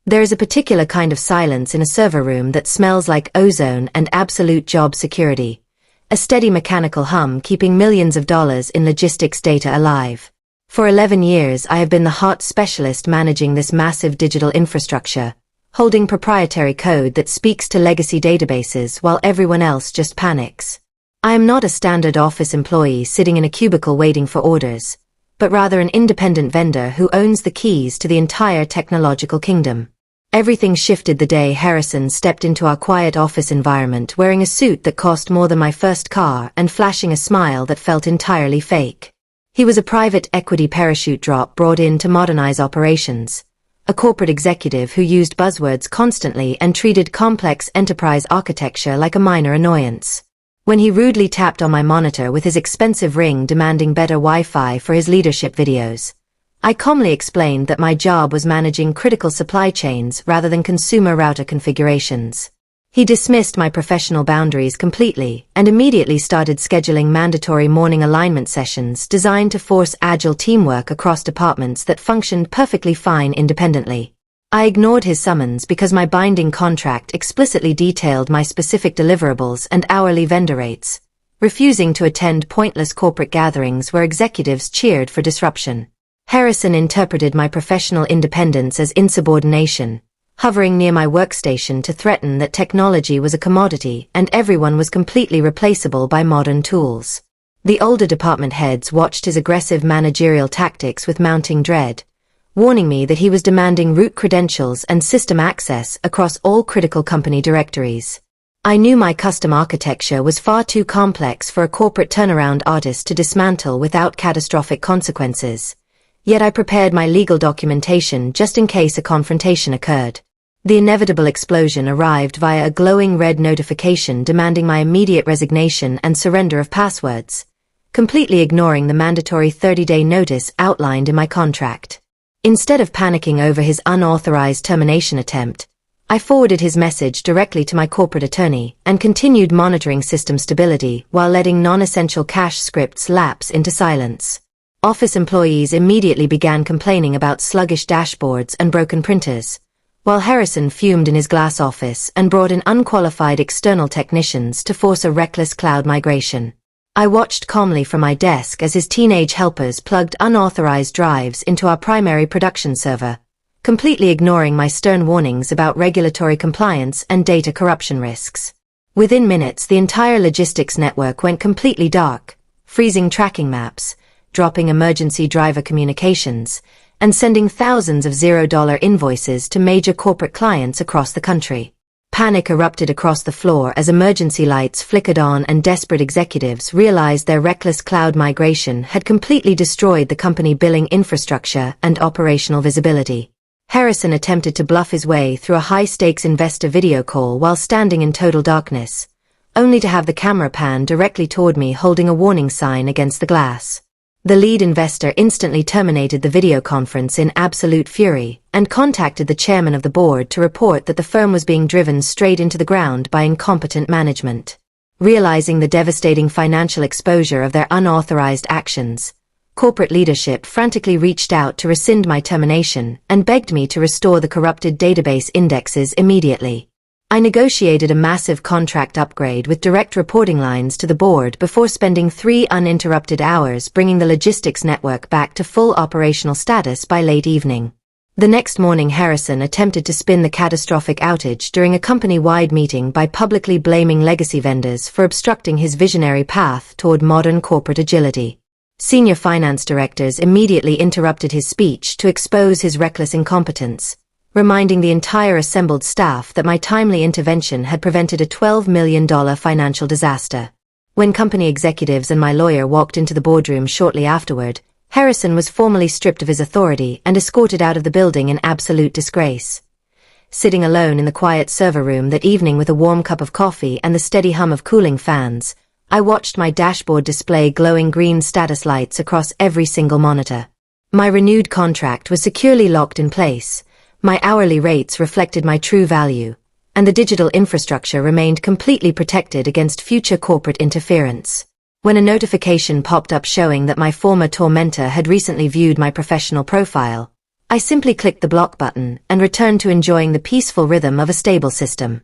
There is a particular kind of silence in a server room that smells like ozone and absolute job security. A steady mechanical hum keeping millions of dollars in logistics data alive. For 11 years I have been the hot specialist managing this massive digital infrastructure, holding proprietary code that speaks to legacy databases while everyone else just panics. I am not a standard office employee sitting in a cubicle waiting for orders, but rather an independent vendor who owns the keys to the entire technological kingdom. Everything shifted the day Harrison stepped into our quiet office environment wearing a suit that cost more than my first car and flashing a smile that felt entirely fake. He was a private equity parachute drop brought in to modernize operations, a corporate executive who used buzzwords constantly and treated complex enterprise architecture like a minor annoyance. When he rudely tapped on my monitor with his expensive ring demanding better Wi-Fi for his leadership videos, I calmly explained that my job was managing critical supply chains rather than consumer router configurations. He dismissed my professional boundaries completely and immediately started scheduling mandatory morning alignment sessions designed to force agile teamwork across departments that functioned perfectly fine independently. I ignored his summons because my binding contract explicitly detailed my specific deliverables and hourly vendor rates, refusing to attend pointless corporate gatherings where executives cheered for disruption. Harrison interpreted my professional independence as insubordination, hovering near my workstation to threaten that technology was a commodity and everyone was completely replaceable by modern tools. The older department heads watched his aggressive managerial tactics with mounting dread, warning me that he was demanding root credentials and system access across all critical company directories. I knew my custom architecture was far too complex for a corporate turnaround artist to dismantle without catastrophic consequences. Yet I prepared my legal documentation just in case a confrontation occurred. The inevitable explosion arrived via a glowing red notification demanding my immediate resignation and surrender of passwords, completely ignoring the mandatory 30-day notice outlined in my contract. Instead of panicking over his unauthorized termination attempt, I forwarded his message directly to my corporate attorney and continued monitoring system stability while letting non-essential cache scripts lapse into silence. Office employees immediately began complaining about sluggish dashboards and broken printers, while Harrison fumed in his glass office and brought in unqualified external technicians to force a reckless cloud migration. I watched calmly from my desk as his teenage helpers plugged unauthorized drives into our primary production server, completely ignoring my stern warnings about regulatory compliance and data corruption risks. Within minutes, the entire logistics network went completely dark, freezing tracking maps, dropping emergency driver communications, and sending thousands of $0 invoices to major corporate clients across the country. Panic erupted across the floor as emergency lights flickered on and desperate executives realized their reckless cloud migration had completely destroyed the company billing infrastructure and operational visibility. Harrison attempted to bluff his way through a high-stakes investor video call while standing in total darkness, only to have the camera pan directly toward me holding a warning sign against the glass. The lead investor instantly terminated the video conference in absolute fury and contacted the chairman of the board to report that the firm was being driven straight into the ground by incompetent management. Realizing the devastating financial exposure of their unauthorized actions, corporate leadership frantically reached out to rescind my termination and begged me to restore the corrupted database indexes immediately. I negotiated a massive contract upgrade with direct reporting lines to the board before spending 3 uninterrupted hours bringing the logistics network back to full operational status by late evening. The next morning, Harrison attempted to spin the catastrophic outage during a company-wide meeting by publicly blaming legacy vendors for obstructing his visionary path toward modern corporate agility. Senior finance directors immediately interrupted his speech to expose his reckless incompetence, reminding the entire assembled staff that my timely intervention had prevented a $12 million financial disaster. When company executives and my lawyer walked into the boardroom shortly afterward, Harrison was formally stripped of his authority and escorted out of the building in absolute disgrace. Sitting alone in the quiet server room that evening with a warm cup of coffee and the steady hum of cooling fans, I watched my dashboard display glowing green status lights across every single monitor. My renewed contract was securely locked in place, my hourly rates reflected my true value, and the digital infrastructure remained completely protected against future corporate interference. When a notification popped up showing that my former tormentor had recently viewed my professional profile, I simply clicked the block button and returned to enjoying the peaceful rhythm of a stable system.